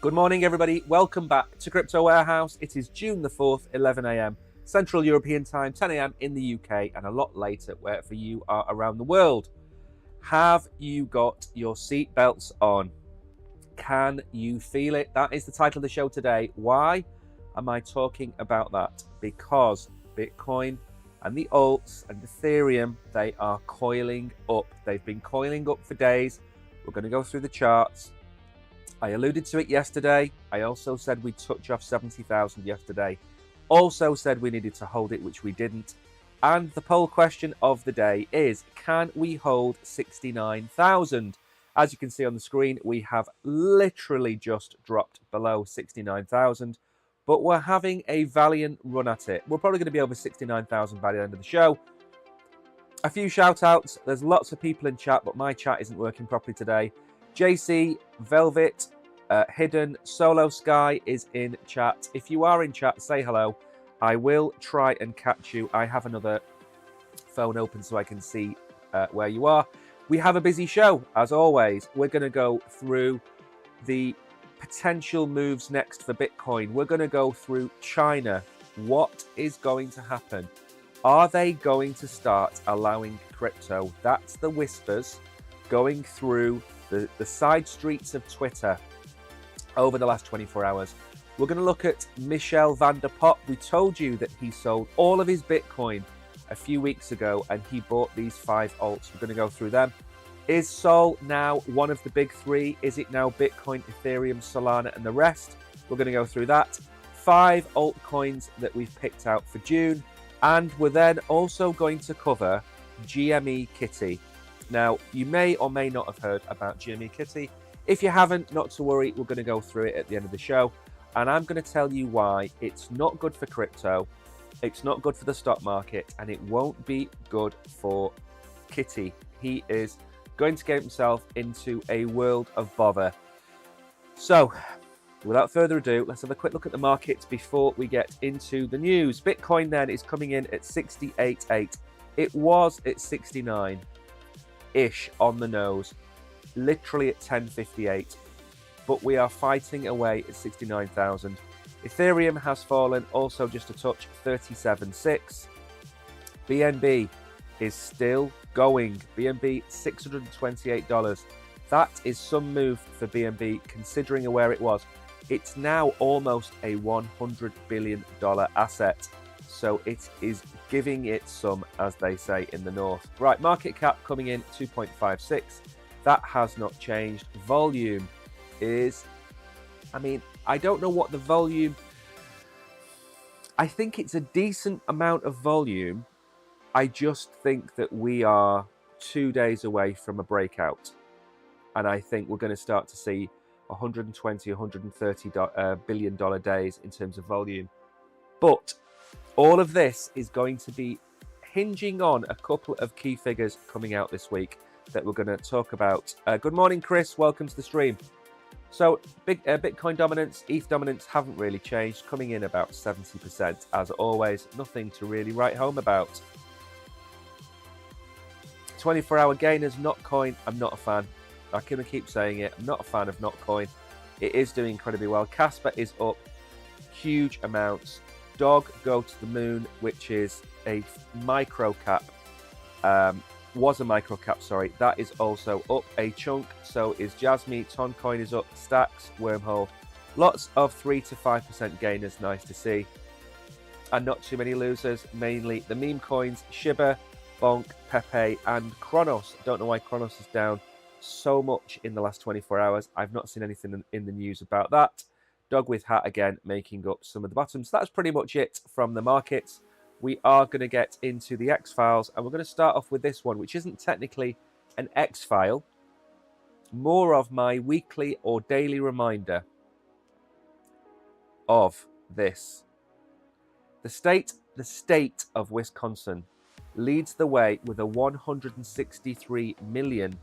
Good morning, everybody. Welcome back to Crypto Warehouse. It is June the 4th, 11 a.m. Central European Time, 10 a.m. in the UK, and a lot later wherever you are around the world. Have you got your seatbelts on? Can you feel it? That is the title of the show today. Why am I talking about that? Because Bitcoin and the alts and Ethereum, they are coiling up. They've been coiling up for days. We're going to go through the charts. I alluded to it yesterday. I also said we'd touch off 70,000 yesterday. Also said we needed to hold it, which we didn't. And the poll question of the day is, can we hold 69,000? As you can see on the screen, we have literally just dropped below 69,000, but we're having a valiant run at it. We're probably going to be over 69,000 by the end of the show. A few shout outs. There's lots of people in chat, but my chat isn't working properly today. JC, Velvet, Hidden, Solo Sky is in chat. If you are in chat, say hello. I will try and catch you. I have another phone open so I can see where you are. We have a busy show, as always. We're going to go through the potential moves next for Bitcoin. We're going to go through China. What is going to happen? Are they going to start allowing crypto? That's the whispers going through the side streets of Twitter over the last 24 hours. We're going to look at Michel van der Popp. We told you that he sold all of his Bitcoin a few weeks ago and he bought these 5 alts. We're going to go through them. Is Sol now one of the big 3? Is it now Bitcoin, Ethereum, Solana, and the rest? We're going to go through that. 5 altcoins that we've picked out for June. And we're then also going to cover GME Kitty. Now, you may or may not have heard about GME Kitty. If you haven't, not to worry, we're going to go through it at the end of the show. And I'm going to tell you why it's not good for crypto, it's not good for the stock market, and it won't be good for Kitty. He is going to get himself into a world of bother. So, without further ado, let's have a quick look at the markets before we get into the news. Bitcoin then is coming in at 68.8. It was at 69. Ish on the nose, literally at 10.58, but we are fighting away at 69,000. Ethereum has fallen also just a touch, 37.6. BNB is still going. BNB $628. That is some move for BNB considering where it was. It's now almost a $100 billion asset. So it is giving it some, as they say in the north. Right, market cap coming in 2.56. That has not changed. Volume is, I don't know what the volume, I think it's a decent amount of volume. I just think that we are 2 days away from a breakout. And I think we're going to start to see 120, 130 billion dollar days in terms of volume. But all of this is going to be hinging on a couple of key figures coming out this week that we're going to talk about. Good morning, Chris. Welcome to the stream. So, Bitcoin dominance, ETH dominance haven't really changed, coming in about 70% as always. Nothing to really write home about. 24-hour gainers, Notcoin, I'm not a fan. I can keep saying it. I'm not a fan of Notcoin. It is doing incredibly well. Casper is up huge amounts. Dog Go to the Moon, which is a micro cap, was a micro cap, sorry. That is also up a chunk. So is Jasmy. Toncoin is up. Stacks, Wormhole. Lots of 3 to 5% gainers. Nice to see. And not too many losers. Mainly the meme coins, Shiba, Bonk, Pepe, and Kronos. Don't know why Kronos is down so much in the last 24 hours. I've not seen anything in the news about that. Dog with Hat again making up some of the bottoms. That's pretty much it from the markets. We are going to get into the X-Files, and we're going to start off with this one, which isn't technically an X-File, more of my weekly or daily reminder of this. The state of Wisconsin leads the way with a 163 million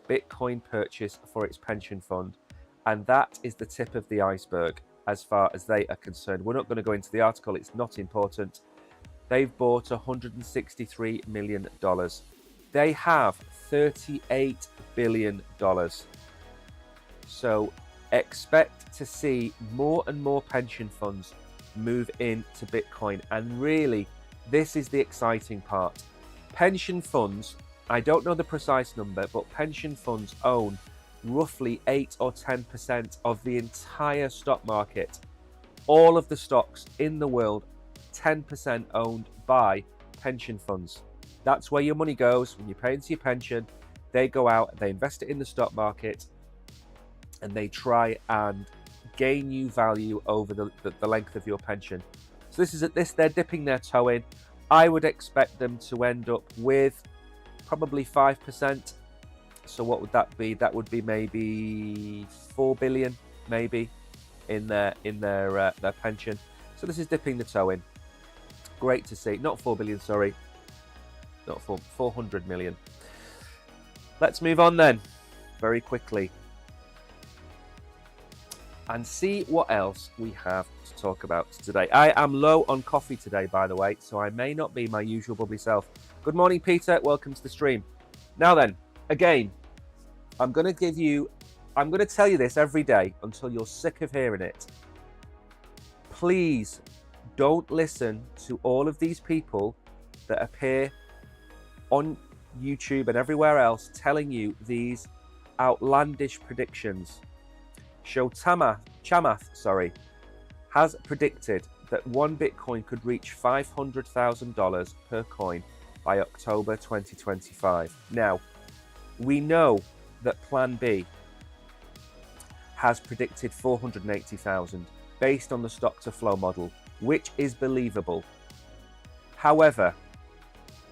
Bitcoin purchase for its pension fund. And that is the tip of the iceberg as far as they are concerned. We're not going to go into the article. It's not important. They've bought $163 million. They have $38 billion. So expect to see more and more pension funds move into Bitcoin. And really, this is the exciting part. Pension funds, I don't know the precise number, but pension funds own roughly 8 or 10% of the entire stock market. All of the stocks in the world, 10% owned by pension funds. That's where your money goes when you pay into your pension. They go out, they invest it in the stock market, and they try and gain you value over the length of your pension. So they're dipping their toe in. I would expect them to end up with probably 5%. So what would that be? That would be maybe 4 billion, maybe, in their pension. So this is dipping the toe in. Great to see. Not 4 billion, sorry. Not 400 million. Let's move on then, very quickly, and see what else we have to talk about today. I am low on coffee today, by the way, so I may not be my usual bubbly self. Good morning, Peter. Welcome to the stream. Now then, again, I'm going to tell you this every day until you're sick of hearing it. Please don't listen to all of these people that appear on YouTube and everywhere else telling you these outlandish predictions. Chamath, has predicted that one Bitcoin could reach $500,000 per coin by October 2025. Now, we know that Plan B has predicted 480,000 based on the stock to flow model, which is believable. However,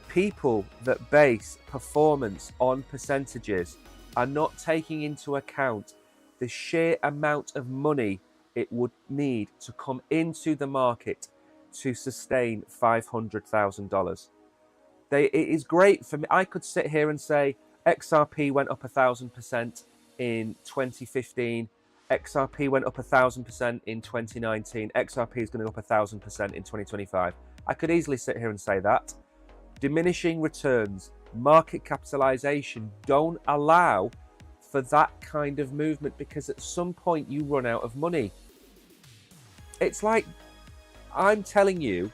people that base performance on percentages are not taking into account the sheer amount of money it would need to come into the market to sustain $500,000. It is great for me. I could sit here and say XRP went up 1,000% in 2015. XRP went up 1,000% in 2019. XRP is going to go up 1,000% in 2025. I could easily sit here and say that. Diminishing returns, market capitalization don't allow for that kind of movement, because at some point you run out of money. It's like I'm telling you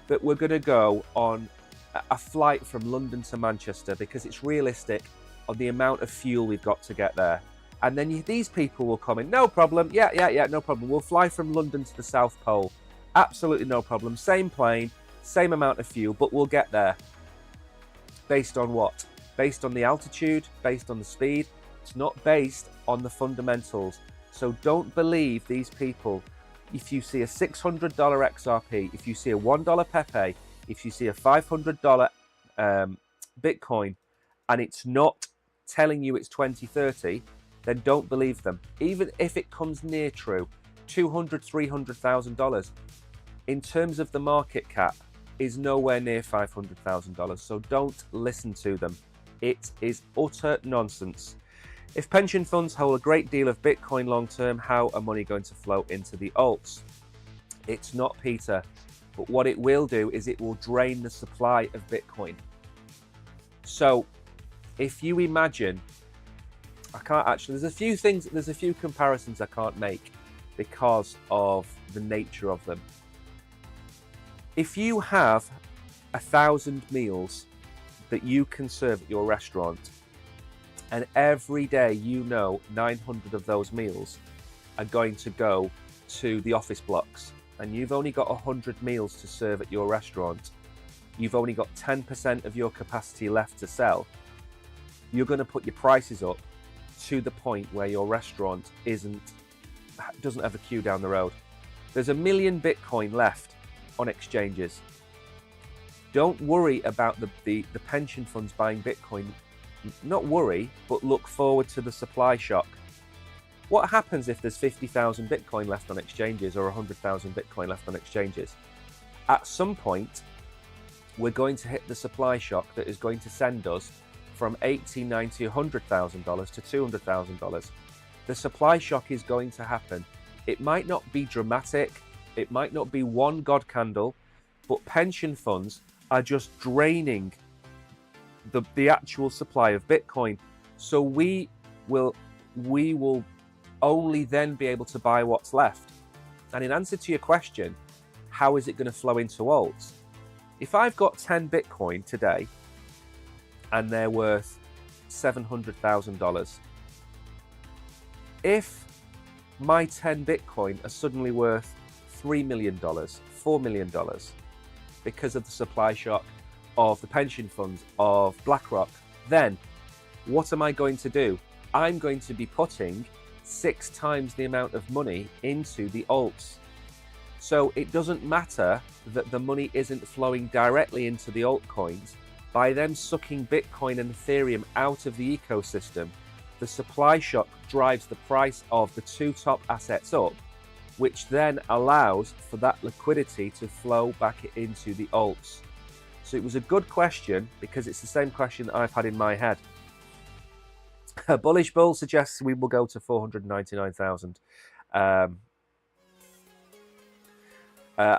that we're going to go on a flight from London to Manchester because it's realistic on the amount of fuel we've got to get there. And then these people will come in, no problem, yeah, no problem. We'll fly from London to the South Pole. Absolutely no problem. Same plane, same amount of fuel, but we'll get there. Based on what? Based on the altitude, based on the speed. It's not based on the fundamentals. So don't believe these people. If you see a $600 XRP, if you see a $1 Pepe, if you see a $500 Bitcoin, and it's not telling you it's 2030, then don't believe them. Even if it comes near true, $200,000, $300,000 in terms of the market cap is nowhere near $500,000. So don't listen to them. It is utter nonsense. If pension funds hold a great deal of Bitcoin long term, how are money going to flow into the alts? It's not, Peter. But what it will do is it will drain the supply of Bitcoin. So if you imagine, I can't actually, there's a few comparisons I can't make because of the nature of them. If you have 1,000 meals that you can serve at your restaurant, and every day 900 of those meals are going to go to the office blocks, and you've only got 100 meals to serve at your restaurant, you've only got 10% of your capacity left to sell, you're going to put your prices up to the point where your restaurant doesn't have a queue down the road. There's 1 million Bitcoin left on exchanges. Don't worry about the pension funds buying Bitcoin. Not worry, but look forward to the supply shock. What happens if there's 50,000 Bitcoin left on exchanges or 100,000 Bitcoin left on exchanges? At some point, we're going to hit the supply shock that is going to send us from $80,000, $90,000, $100,000 to $200,000. The supply shock is going to happen. It might not be dramatic. It might not be one God candle, but pension funds are just draining the actual supply of Bitcoin. So we will only then be able to buy what's left. And in answer to your question, how is it going to flow into alts? If I've got 10 Bitcoin today and they're worth $700,000, if my 10 Bitcoin are suddenly worth $3 million, $4 million, because of the supply shock of the pension funds of BlackRock, then what am I going to do? I'm going to be putting 6 times the amount of money into the alts. So it doesn't matter that the money isn't flowing directly into the altcoins. By them sucking Bitcoin and Ethereum out of the ecosystem, the supply shock drives the price of the 2 top assets up, which then allows for that liquidity to flow back into the alts. So it was a good question because it's the same question that I've had in my head. A bullish bull suggests we will go to 499,000.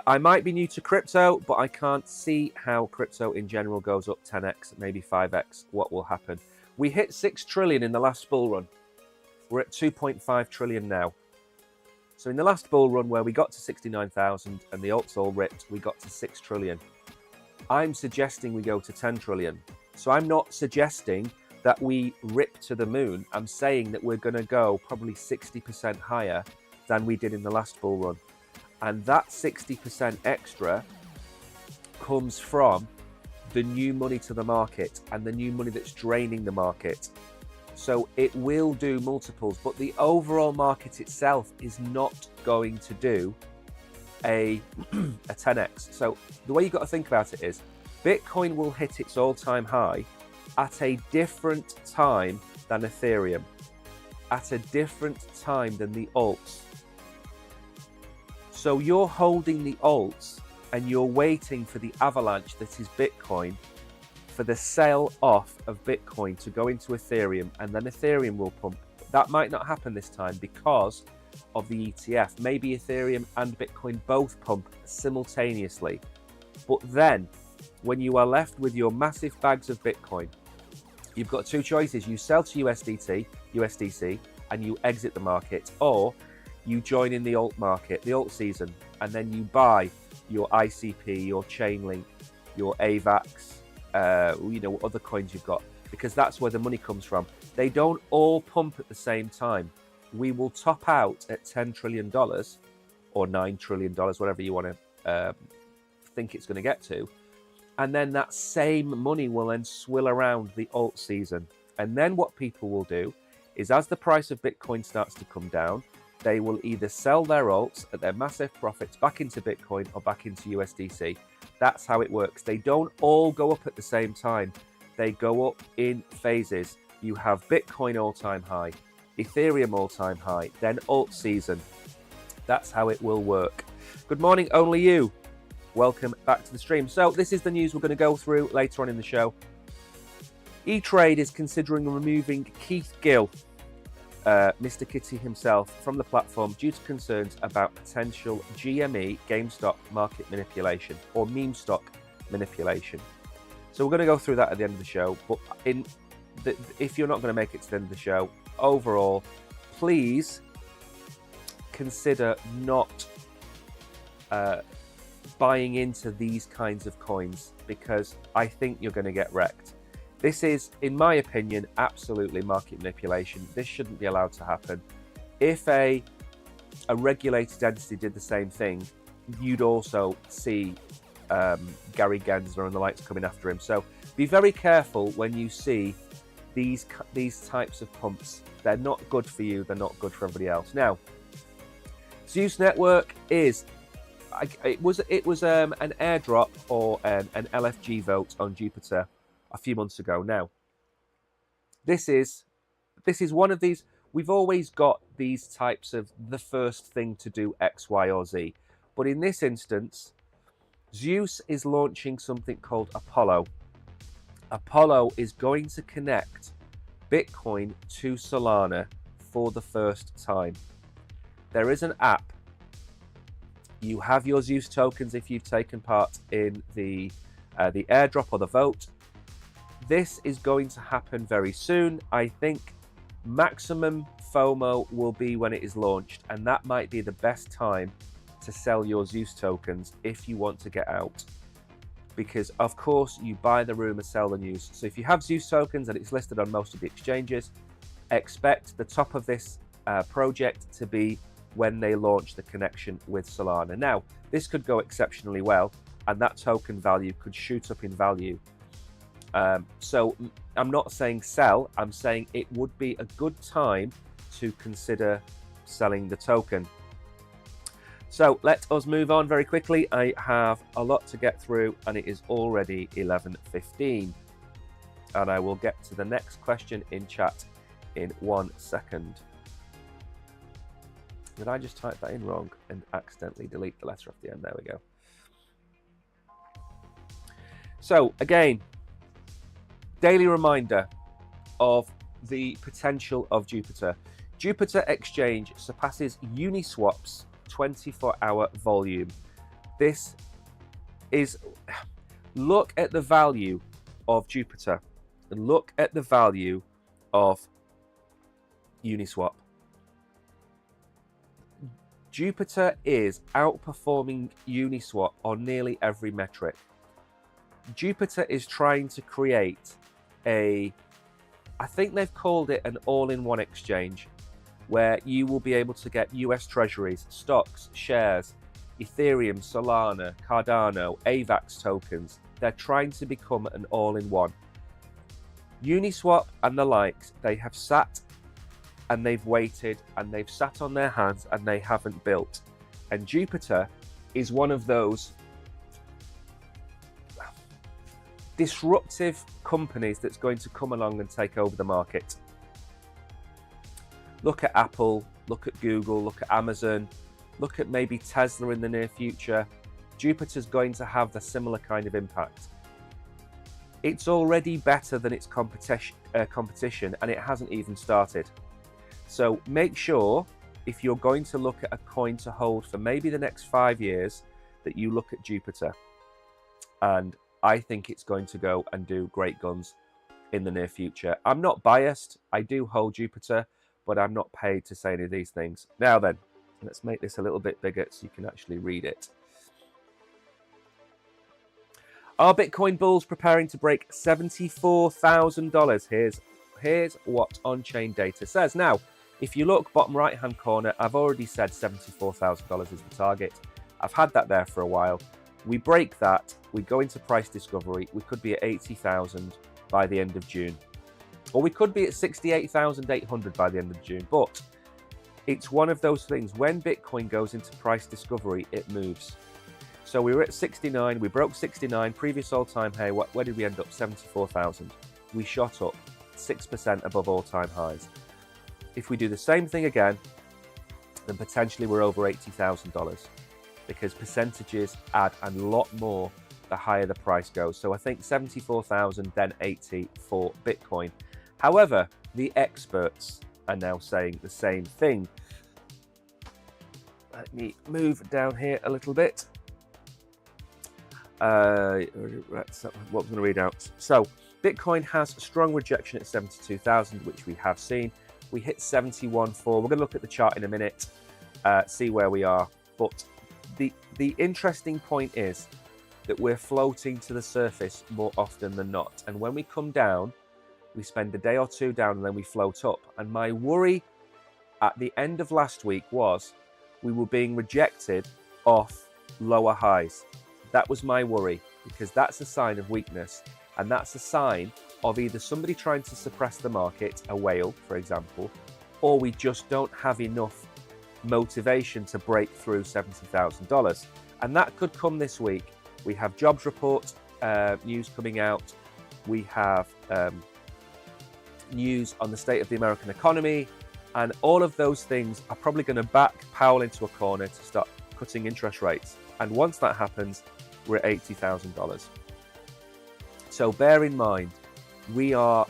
I might be new to crypto, but I can't see how crypto in general goes up 10x, maybe 5x. What will happen? We hit 6 trillion in the last bull run. We're at 2.5 trillion now. So in the last bull run where we got to 69,000 and the alts all ripped, we got to 6 trillion. I'm suggesting we go to 10 trillion. So I'm not suggesting that we rip to the moon. I'm saying that we're going to go probably 60% higher than we did in the last bull run. And that 60% extra comes from the new money to the market and the new money that's draining the market. So it will do multiples, but the overall market itself is not going to do a 10x. So the way you've got to think about it is Bitcoin will hit its all-time high at a different time than Ethereum, at a different time than the alts. So you're holding the alts and you're waiting for the avalanche that is Bitcoin, for the sell off of Bitcoin to go into Ethereum, and then Ethereum will pump. That might not happen this time because of the ETF. Maybe Ethereum and Bitcoin both pump simultaneously. But then, when you are left with your massive bags of Bitcoin, you've got 2 choices. You sell to USDC, and you exit the market, or you join in the alt market, the alt season, and then you buy your ICP, your Chainlink, your AVAX, other coins you've got, because that's where the money comes from. They don't all pump at the same time. We will top out at $10 trillion or $9 trillion, whatever you want to think it's going to get to. And then that same money will then swill around the alt season. And then what people will do is, as the price of Bitcoin starts to come down, they will either sell their alts at their massive profits back into Bitcoin or back into USDC. That's how it works. They don't all go up at the same time. They go up in phases. You have Bitcoin all-time high, Ethereum all-time high, then alt season. That's how it will work. Good morning, only you. Welcome back to the stream. So this is the news we're going to go through later on in the show. E-Trade is considering removing Keith Gill, Mr. Kitty himself, from the platform due to concerns about potential GME, GameStop market manipulation or meme stock manipulation. So we're going to go through that at the end of the show. But if you're not going to make it to the end of the show, overall, please consider not buying into these kinds of coins, because I think you're going to get wrecked. This is, in my opinion, absolutely market manipulation. This shouldn't be allowed to happen. If a regulated entity did the same thing, you'd also see Gary Gensler and the likes coming after him. So be very careful when you see these types of pumps. They're not good for you. They're not good for everybody else. Now, Zeus Network is... It was an airdrop or an LFG vote on Jupiter a few months ago. Now, this is one of these. We've always got these types of the first thing to do X, Y, or Z. But in this instance, Zeus is launching something called Apollo. Apollo is going to connect Bitcoin to Solana for the first time. There is an app. You have your Zeus tokens if you've taken part in the airdrop or the vote. This is going to happen very soon. I think maximum FOMO will be when it is launched, and that might be the best time to sell your Zeus tokens if you want to get out. Because of course you buy the rumor, sell the news. So if you have Zeus tokens and it's listed on most of the exchanges, expect the top of this project to be when they launch the connection with Solana. Now, this could go exceptionally well, and that token value could shoot up in value. So I'm not saying sell, I'm saying it would be a good time to consider selling the token. So let us move on very quickly. I have a lot to get through and it is already 11:15. And I will get to the next question in chat in 1 second. Did I just type that in wrong and accidentally delete the letter off the end? There we go. So again, daily reminder of the potential of Jupiter. Jupiter Exchange surpasses Uniswap's 24-hour volume. This is, look at the value of Jupiter and look at the value of Uniswap. Jupiter is outperforming Uniswap on nearly every metric. Jupiter is trying to create I think they've called it an all-in-one exchange, where you will be able to get US treasuries, stocks, shares, Ethereum, Solana, Cardano, AVAX tokens. They're trying to become an all-in-one. Uniswap and the likes, they have sat and they've waited and they've sat on their hands and they haven't built. And Jupiter is one of those disruptive companies that's going to come along and take over the market. Look at Apple, look at Google, look at Amazon, look at maybe Tesla in the near future. Jupiter's going to have the similar kind of impact. It's already better than its competition and it hasn't even started. So make sure, if you're going to look at a coin to hold for maybe the next 5 years, that you look at Jupiter. And I think it's going to go and do great guns in the near future. I'm not biased. I do hold Jupiter, but I'm not paid to say any of these things. Now then, let's make this a little bit bigger so you can actually read it. Are Bitcoin bulls preparing to break $74,000? Here's what on-chain data says. Now, if you look bottom right-hand corner, I've already said $74,000 is the target. I've had that there for a while. We break that, we go into price discovery, we could be at 80,000 by the end of June. Or we could be at 68,800 by the end of June. But it's one of those things, when Bitcoin goes into price discovery, it moves. So we were at 69, we broke 69, previous all-time high. Where did we end up? 74,000. We shot up 6% above all-time highs. If we do the same thing again, then potentially we're over $80,000. Because percentages add a lot more the higher the price goes. So I think 74,000, then 80 for Bitcoin. However, the experts are now saying the same thing. Let me move down here a little bit. What was I going to read out? So Bitcoin has strong rejection at 72,000, which we have seen. We hit 71.4. We're going to look at the chart in a minute, see where we are. But the interesting point is that we're floating to the surface more often than not. And when we come down, we spend a day or two down and then we float up. And my worry at the end of last week was we were being rejected off lower highs. That was my worry, because that's a sign of weakness. And that's a sign of either somebody trying to suppress the market, a whale, for example, or we just don't have enough motivation to break through $70,000. And that could come this week. We have jobs report news coming out. We have news on the state of the American economy. And all of those things are probably going to back Powell into a corner to start cutting interest rates. And once that happens, we're at $80,000. So bear in mind, we are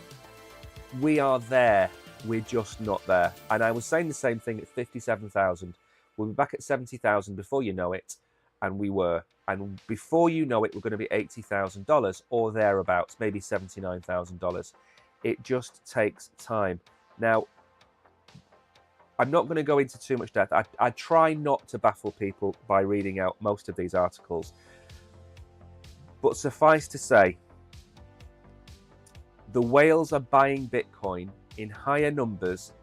there. We're just not there. And I was saying the same thing at 57,000. We'll be back at 70,000 before you know it. And we were. And before you know it, we're going to be $80,000 or thereabouts, maybe $79,000. It just takes time. Now, I'm not going to go into too much depth. I try not to baffle people by reading out most of these articles. But suffice to say, the whales are buying Bitcoin in higher numbers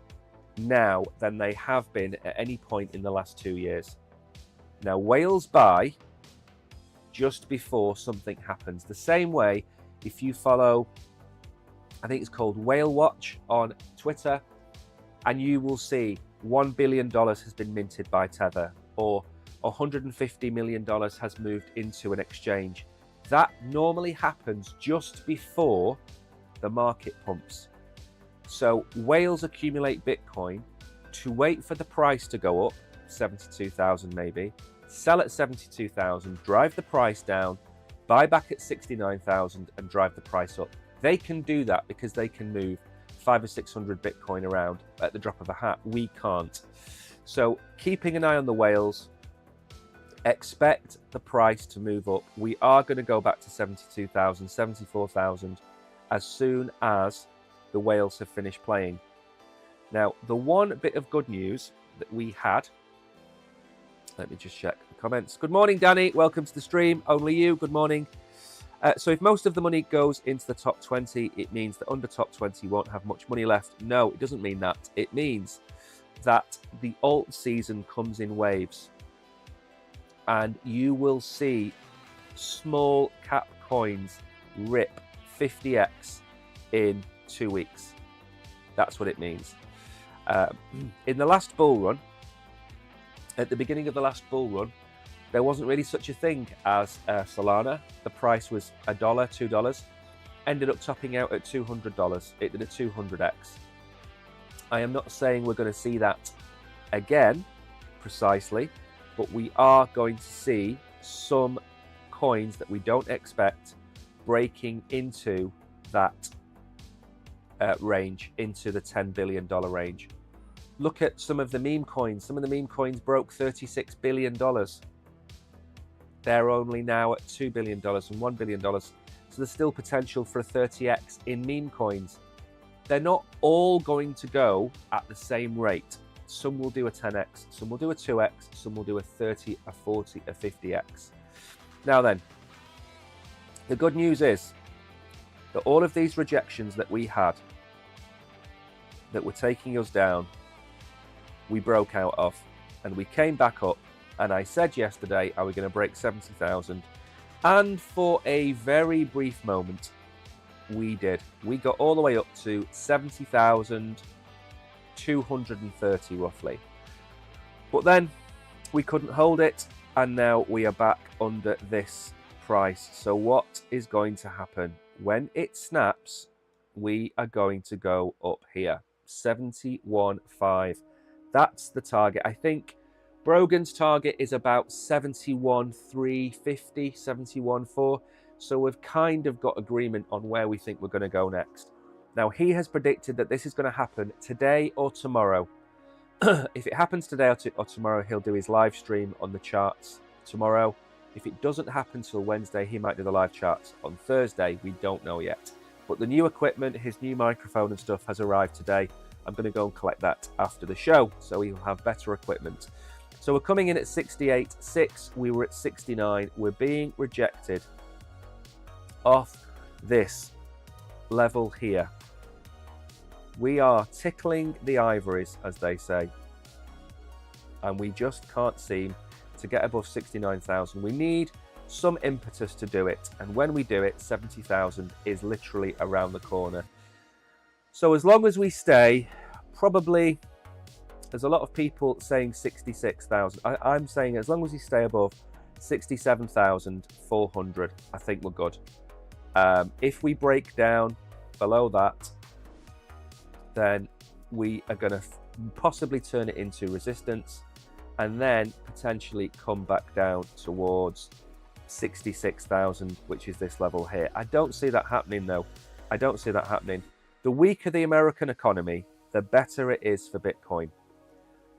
now than they have been at any point in the last 2 years. Now, whales buy just before something happens. The same way, if you follow, I think it's called Whale Watch on Twitter, and you will see $1 billion has been minted by Tether, or $150 million has moved into an exchange. That normally happens just before the market pumps. So whales accumulate Bitcoin to wait for the price to go up, 72,000 maybe, sell at 72,000, drive the price down, buy back at 69,000 and drive the price up. They can do that because they can move 500 or 600 Bitcoin around at the drop of a hat. We can't. So keeping an eye on the whales, expect the price to move up. We are going to go back to 72,000, 74,000 as soon as the whales have finished playing. Now, the one bit of good news that we had, let me just check the comments. Good morning, Danny. Welcome to the stream. Only you. Good morning. So if most of the money goes into the top 20, it means that under top 20 won't have much money left. No, it doesn't mean that. It means that the alt season comes in waves, and you will see small cap coins rip 50x in 2 weeks. That's what it means. In the last bull run, at the beginning of the last bull run, there wasn't really such a thing as Solana. The price was $1, $2, ended up topping out at $200. It did a 200x. I am not saying we're going to see that again, precisely, but we are going to see some coins that we don't expect breaking into that range, into the $10 billion range. Look at some of the meme coins. Some of the meme coins broke $36 billion. They're only now at $2 billion and $1 billion. So there's still potential for a 30x in meme coins. They're not all going to go at the same rate. Some will do a 10x, some will do a 2x, some will do a 30, a 40, a 50x. Now then, the good news is that all of these rejections that we had, that were taking us down, we broke out of, and we came back up. And I said yesterday, are we going to break 70,000? And for a very brief moment, we did. We got all the way up to 70,230 roughly. But then we couldn't hold it, and now we are back under this price. So what is going to happen? When it snaps, we are going to go up here. 71.5. That's the target. I think Brogan's target is about 71.350, 71.4. So we've kind of got agreement on where we think we're going to go next. Now, he has predicted that this is going to happen today or tomorrow. If it happens today or tomorrow, he'll do his live stream on the charts tomorrow. If it doesn't happen till Wednesday, he might do the live charts on Thursday. We don't know yet. But the new equipment, his new microphone and stuff has arrived today. I'm going to go and collect that after the show, so he'll have better equipment. So we're coming in at 68.6. We were at 69. We're being rejected off this level here. We are tickling the ivories, as they say. And we just can't seem to get above 69,000. We need some impetus to do it. And when we do it, 70,000 is literally around the corner. So as long as we stay, probably, there's a lot of people saying 66,000. I'm saying as long as we stay above 67,400, I think we're good. If we break down below that, then we are going to possibly turn it into resistance and then potentially come back down towards 66,000, which is this level here. I don't see that happening, though. I don't see that happening. The weaker the American economy, the better it is for Bitcoin,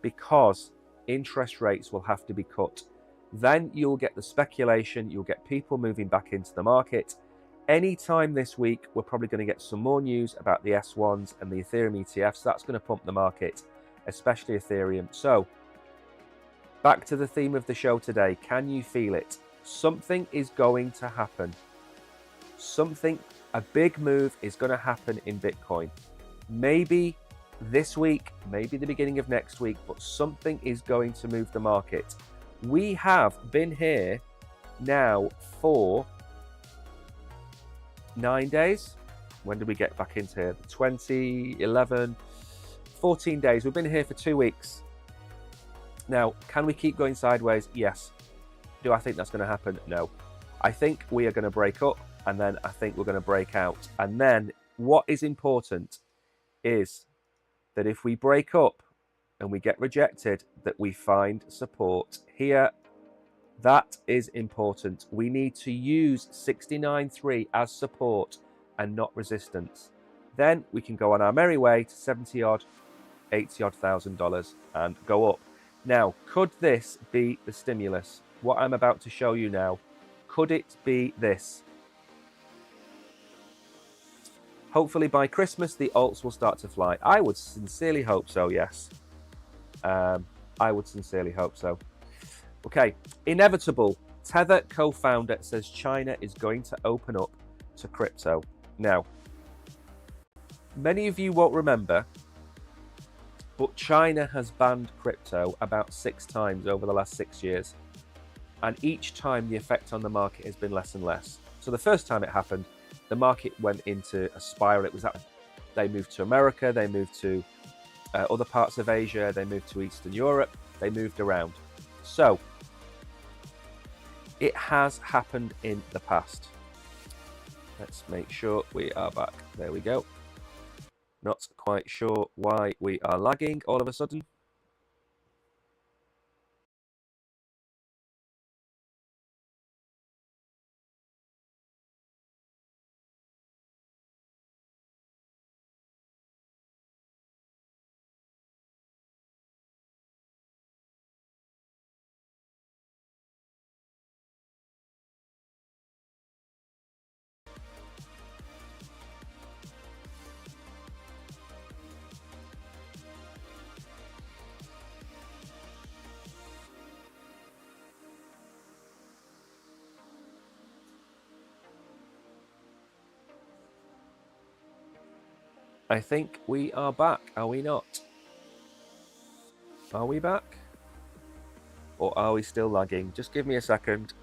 because interest rates will have to be cut. Then you'll get the speculation, you'll get people moving back into the market. Anytime this week, we're probably going to get some more news about the S1s and the Ethereum ETFs. That's going to pump the market. especially Ethereum. So back to the theme of the show today. Can you feel it? Something is going to happen. A big move is going to happen in Bitcoin. Maybe this week, maybe the beginning of next week, but something is going to move the market. We have been here now for 9 days. When did we get back into here? 2011, 14 days. We've been here for 2 weeks. Now, can we keep going sideways? Yes. Do I think that's going to happen? No. I think we are going to break up, and then I think we're going to break out. And then what is important is that if we break up and we get rejected, that we find support here. That is important. We need to use 69.3 as support and not resistance. Then we can go on our merry way to 70 odd, 80 odd $1,000 and go up. Now, could this be the stimulus? What I'm about to show you now, could it be this? Hopefully by Christmas, the alts will start to fly. I would sincerely hope so, yes. I would sincerely hope so. Okay, Inevitable. Tether co-founder says China is going to open up to crypto. Now, many of you won't remember, but China has banned crypto about 6 times over the last 6 years. And each time the effect on the market has been less and less. So the first time it happened, the market went into a spiral. They moved to America, they moved to other parts of Asia, they moved to Eastern Europe, they moved around. So it has happened in the past. Let's make sure we are back. There we go. Not quite sure why we are lagging all of a sudden. I think we are back, are we not? Are we back? Or are we still lagging? Just give me a second.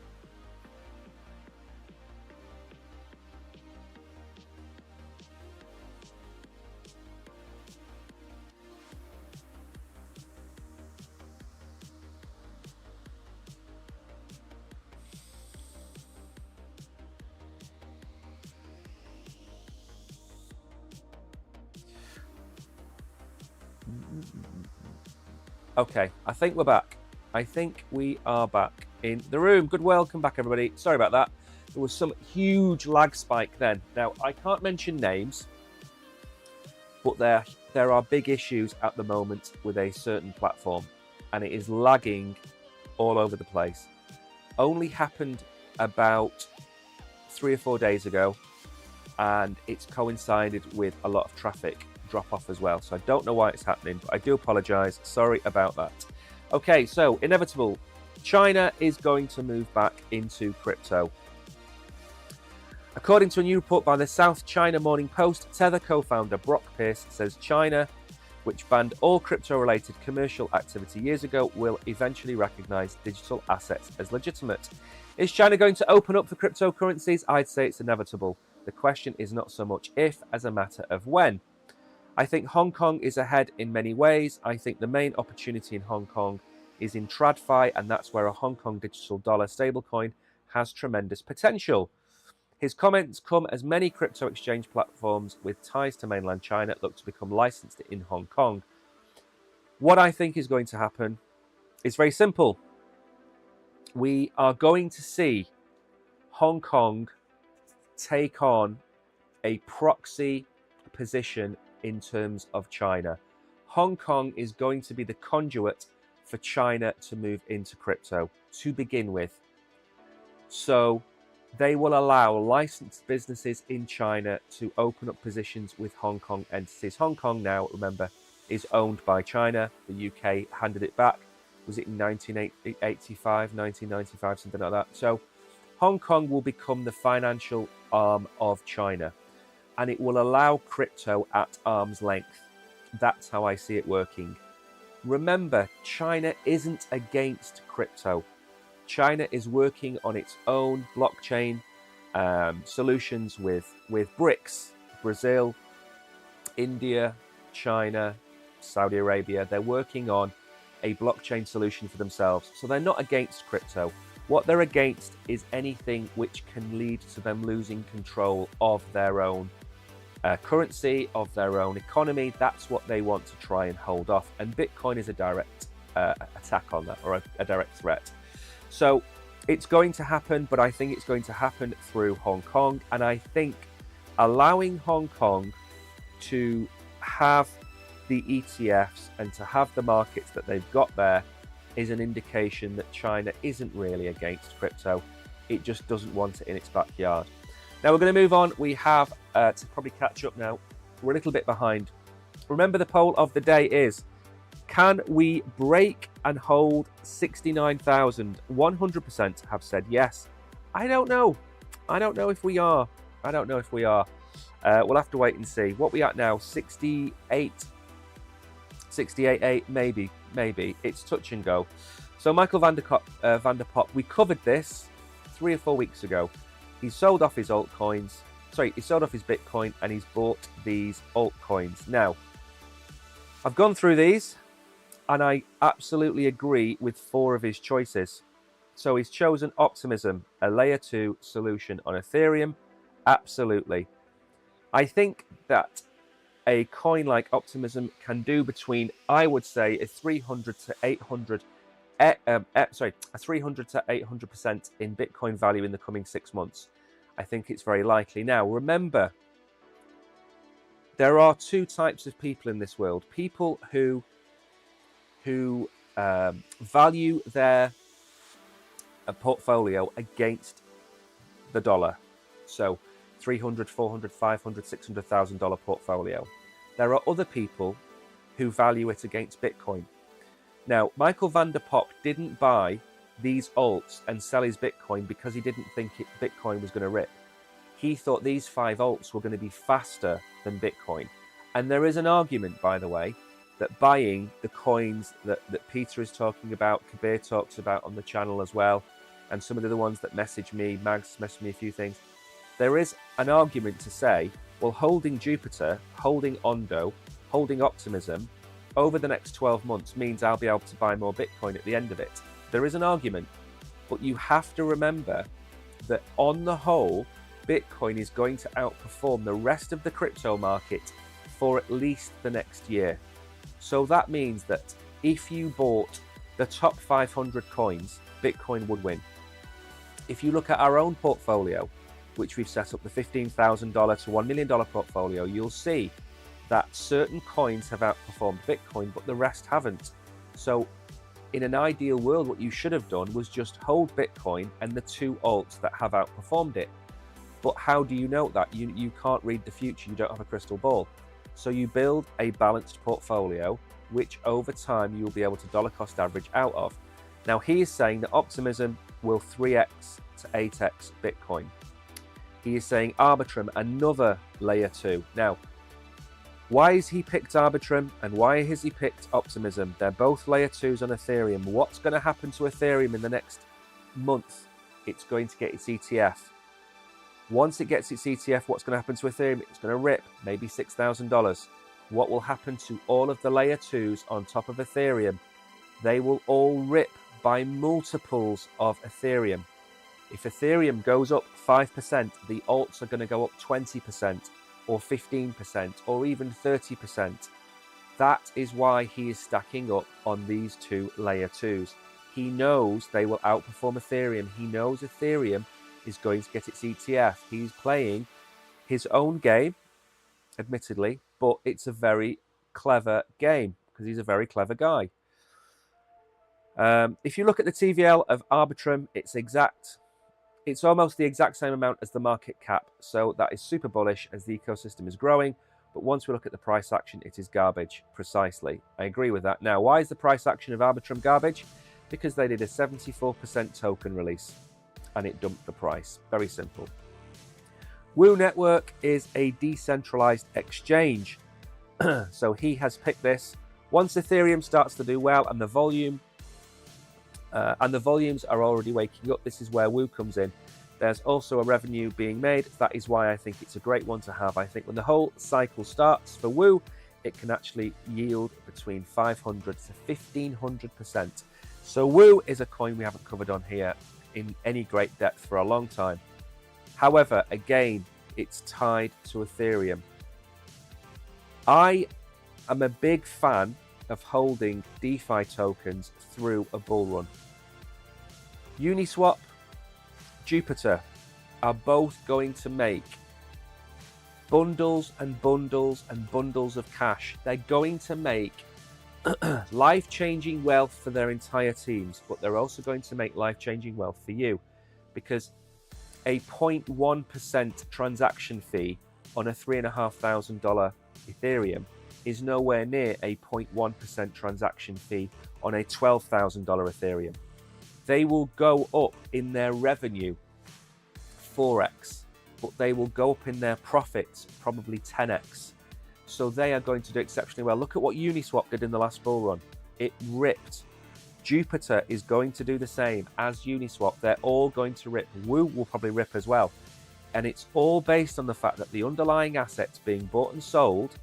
Okay, I think we're back. I think we are back in the room. Good welcome back, everybody. Sorry about that. There was some huge lag spike then. Now, I can't mention names, but there are big issues at the moment with a certain platform, and it is lagging all over the place. Only happened about 3 or 4 days ago, and it's coincided with a lot of traffic drop off as well. So I don't know why it's happening, but I do apologize. Sorry about that. Okay, so Inevitable. China is going to move back into crypto. According to a new report by the South China Morning Post, Tether co-founder Brock Pierce says China, which banned all crypto-related commercial activity years ago, will eventually recognize digital assets as legitimate. Is China going to open up for cryptocurrencies? I'd say it's inevitable. The question is not so much if as a matter of when. I think Hong Kong is ahead in many ways. I think the main opportunity in Hong Kong is in TradFi, and that's where a Hong Kong digital dollar stablecoin has tremendous potential. His comments come as many crypto exchange platforms with ties to mainland China look to become licensed in Hong Kong. What I think is going to happen is very simple. We are going to see Hong Kong take on a proxy position in terms of China. Hong Kong is going to be the conduit for China to move into crypto to begin with. So they will allow licensed businesses in China to open up positions with Hong Kong entities. Hong Kong now, remember, is owned by China. The UK handed it back. Was it in 1985, 1995, something like that? So Hong Kong will become the financial arm of China, and it will allow crypto at arm's length. That's how I see it working. Remember, China isn't against crypto. China is working on its own blockchain solutions with BRICS, Brazil, India, China, Saudi Arabia. They're working on a blockchain solution for themselves. So they're not against crypto. What they're against is anything which can lead to them losing control of their own currency, of their own economy. That's what they want to try and hold off. And Bitcoin is a direct attack on that, or a direct threat. So it's going to happen, but I think it's going to happen through Hong Kong. And I think allowing Hong Kong to have the ETFs and to have the markets that they've got there is an indication that China isn't really against crypto. It just doesn't want it in its backyard. Now we're going to move on. We have to probably catch up now. We're a little bit behind. Remember, the poll of the day is, can we break and hold 69,000? 100% have said yes. I don't know. I don't know if we are. I don't know if we are. We'll have to wait and see. What we at now? 68. 68.8, maybe. It's touch and go. So Michael van der Pop, we covered this 3 or 4 weeks ago. He sold off his altcoins. Sorry, he sold off his Bitcoin and he's bought these altcoins. Now, I've gone through these and I absolutely agree with 4 of his choices. So he's chosen Optimism, a layer 2 solution on Ethereum. Absolutely. I think that a coin like Optimism can do between, I would say, a 300 to 800 800% in Bitcoin value in the coming 6 months. I think it's very likely. Now, remember, there are 2 types of people in this world. People who value their portfolio against the dollar. So $300, $400, $500, $600,000 portfolio. There are other people who value it against Bitcoin. Now, Michael van der Pop didn't buy these alts and sell his Bitcoin because he didn't think Bitcoin was going to rip. He thought these 5 alts were going to be faster than Bitcoin. And there is an argument, by the way, that buying the coins that Peter is talking about, Kabir talks about on the channel as well, and some of the other ones that message me, Mags messaged me a few things. There is an argument to say, well, holding Jupiter, holding Ondo, holding Optimism over the next 12 months means I'll be able to buy more Bitcoin at the end of it. There is an argument, but you have to remember that on the whole, Bitcoin is going to outperform the rest of the crypto market for at least the next year. So that means that if you bought the top 500 coins, Bitcoin would win. If you look at our own portfolio, which we've set up, the $15,000 to $1 million portfolio, you'll see that certain coins have outperformed Bitcoin, but the rest haven't. So in an ideal world, what you should have done was just hold Bitcoin and the 2 alts that have outperformed it. But how do you know that? You can't read the future. You don't have a crystal ball. So you build a balanced portfolio, which over time you'll be able to dollar cost average out of. Now he is saying that Optimism will 3x to 8x Bitcoin. He is saying Arbitrum, another layer 2. Now, why has he picked Arbitrum and why has he picked Optimism? They're both layer 2s on Ethereum. What's going to happen to Ethereum in the next month? It's going to get its ETF. Once it gets its ETF, what's going to happen to Ethereum? It's going to rip, maybe $6,000. What will happen to all of the layer 2s on top of Ethereum? They will all rip by multiples of Ethereum. If Ethereum goes up 5%, the alts are going to go up 20% or 15% or even 30%. That is why he is stacking up on these 2 layer 2s. He knows they will outperform Ethereum. He knows Ethereum is going to get its ETF. He's playing his own game, admittedly, but it's a very clever game because he's a very clever guy. If you look at the TVL of Arbitrum, it's almost the exact same amount as the market cap. So that is super bullish as the ecosystem is growing. But once we look at the price action, it is garbage, precisely. I agree with that. Now, why is the price action of Arbitrum garbage? Because they did a 74% token release and it dumped the price. Very simple. Woo Network is a decentralized exchange. So he has picked this. Once Ethereum starts to do well and the volumes are already waking up, this is where Woo comes in. There's also a revenue being made. That is why I think it's a great one to have. I think when the whole cycle starts for Woo, it can actually yield between 500 to 1500%. So Woo is a coin we haven't covered on here in any great depth for a long time. However, again, it's tied to Ethereum. I am a big fan of holding DeFi tokens through a bull run. Uniswap, Jupiter are both going to make bundles and bundles and bundles of cash. They're going to make life-changing wealth for their entire teams, but they're also going to make life-changing wealth for you, because a 0.1% transaction fee on a $3,500 Ethereum is nowhere near a 0.1% transaction fee on a $12,000 Ethereum. They will go up in their revenue 4x, but they will go up in their profits probably 10x. So they are going to do exceptionally well. Look at what Uniswap did in the last bull run. It ripped. Jupiter is going to do the same as Uniswap. They're all going to rip. Woo will probably rip as well. And it's all based on the fact that the underlying assets being bought and sold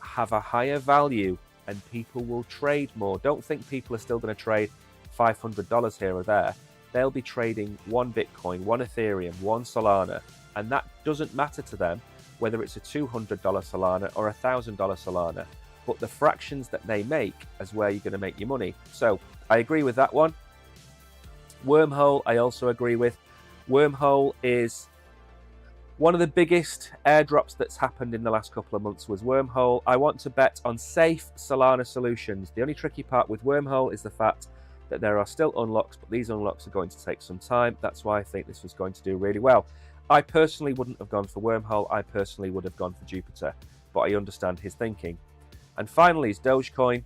have a higher value and people will trade more. Don't think people are still going to trade $500 here or there. They'll be trading one Bitcoin, one Ethereum, one Solana, and that doesn't matter to them whether it's a $200 Solana or a $1,000 Solana. But the fractions that they make is where you're going to make your money. So I agree with that one. Wormhole, I also agree with. Wormhole is one of the biggest airdrops that's happened in the last couple of months was Wormhole. I want to bet on safe Solana solutions. The only tricky part with Wormhole is the fact that there are still unlocks, but these unlocks are going to take some time. That's why I think this was going to do really well. I personally wouldn't have gone for Wormhole. I personally would have gone for Jupiter, but I understand his thinking. And finally is Dogecoin.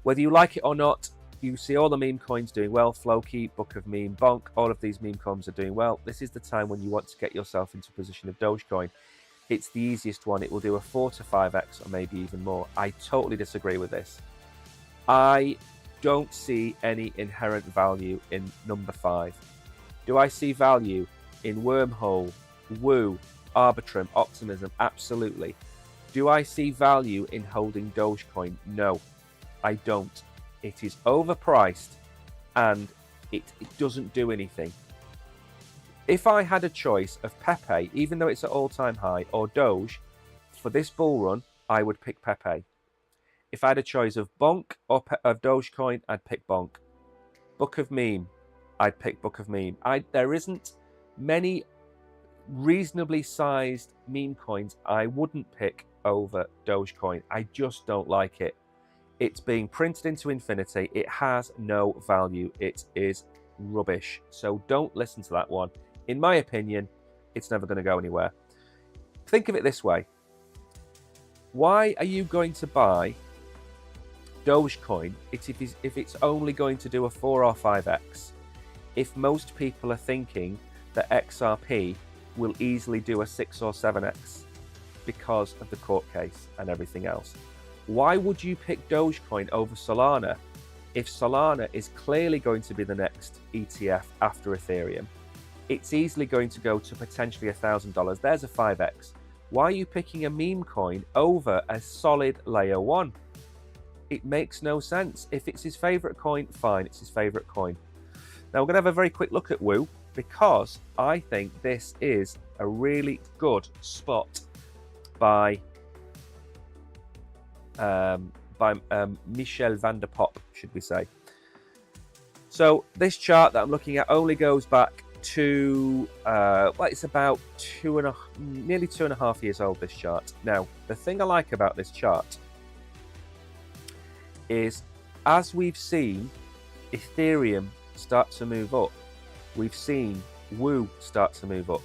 Whether you like it or not, you see all the meme coins doing well. Floki, Book of Meme, Bonk, all of these meme coins are doing well. This is the time when you want to get yourself into a position of Dogecoin. It's the easiest one. It will do a 4 to 5x or maybe even more. I totally disagree with this. I don't see any inherent value in number 5. Do I see value in Wormhole, Woo, Arbitrum, Optimism? Absolutely. Do I see value in holding Dogecoin? No, I don't. It is overpriced and it doesn't do anything. If I had a choice of Pepe, even though it's at all-time high, or Doge, for this bull run, I would pick Pepe. If I had a choice of Bonk or of Dogecoin, I'd pick Bonk. Book of Meme, I'd pick Book of Meme. There isn't many reasonably sized meme coins I wouldn't pick over Dogecoin. I just don't like it. It's being printed into infinity. It has no value. It is rubbish. So don't listen to that one. In my opinion, it's never going to go anywhere. Think of it this way. Why are you going to buy Dogecoin if it's only going to do a 4 or 5x? If most people are thinking that XRP will easily do a 6 or 7x because of the court case and everything else. Why would you pick Dogecoin over Solana if Solana is clearly going to be the next ETF after Ethereum? It's easily going to go to potentially $1,000. There's a 5x. Why are you picking a meme coin over a solid layer 1? It makes no sense. If it's his favorite coin, fine, it's his favorite coin. Now we're going to have a very quick look at Woo because I think this is a really good spot by Michel van der Pop, should we say. So this chart that I'm looking at only goes back to, it's about nearly 2.5 years old, this chart. Now, the thing I like about this chart is as we've seen Ethereum start to move up, we've seen Woo start to move up.